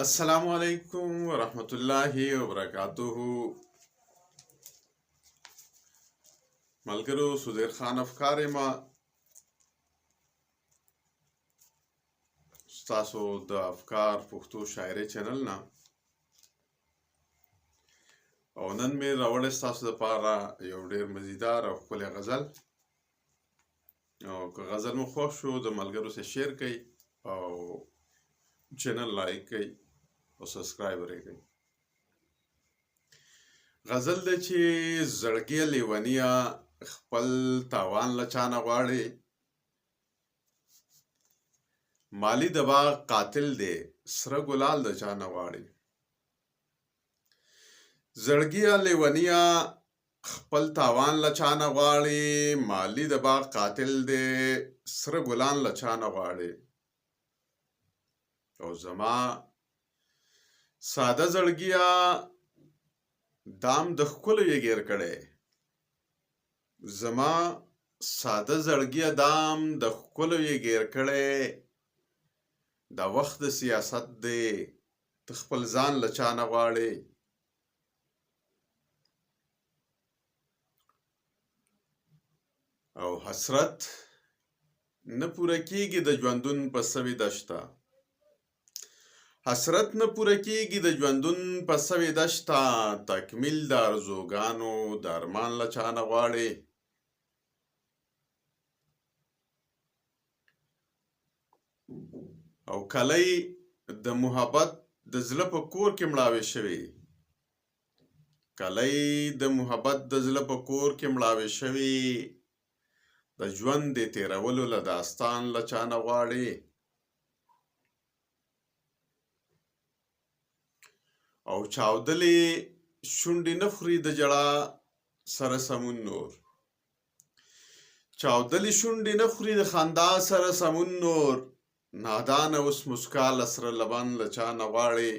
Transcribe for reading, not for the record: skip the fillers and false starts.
السلام علیکم ورحمت الله وبرکاته. ملګرو، سودیر خان افکار ما ستاسو د افکار پښتو شاعري چینل نه او نن مې راوړی ستاسو دپاره یو ډېر مزیدار او ښکلی غزل. او که غزل مو خوښ شو د ملګرو سره شیر کړئ او چینل لایک کړئ او سبسکرایب یې کړئ. غزل دی چې زړګیه لیونیه خپل تاوان له چا نه غواړې، مالی د باغ قاتل دی سره ګلال د چا نه غواړې. زړګیه لیونیه خپل تاوان له چا نه غواړې، مالی د باغ قاتل دی سره ګلان له چا نه غواړې. او زما ساده زړګیه دام د ښکلو یې ګیر کړی، زما ساده زړګیه دام د ښکلو یې ګیر کړی. دا وخت د سیاست دی ته خپل ځان له چا نه غواړې. او حسرت نه پوره کیږي د ژوندون په سوې دشته، حسرت نه پوره کیږي د ژوندون په سوې دشته. تکمیل د ارزوګانو د ارمان له چا نه غواړې. او کلی د محبت د زړه په کور کې مړاوې شوي، کلی د محبت د زړه په کور کې مړاوې شوي. د ژوند د تیرولو له داستان له چا نه غواړې. او چاودلې شونډې نه خوري د ژړا سره سمون نور، چاودلې شونډې نه خوري د خندا سره سمون نور. نادانه اوس مسکا له سره لبن له چا نه غواړې.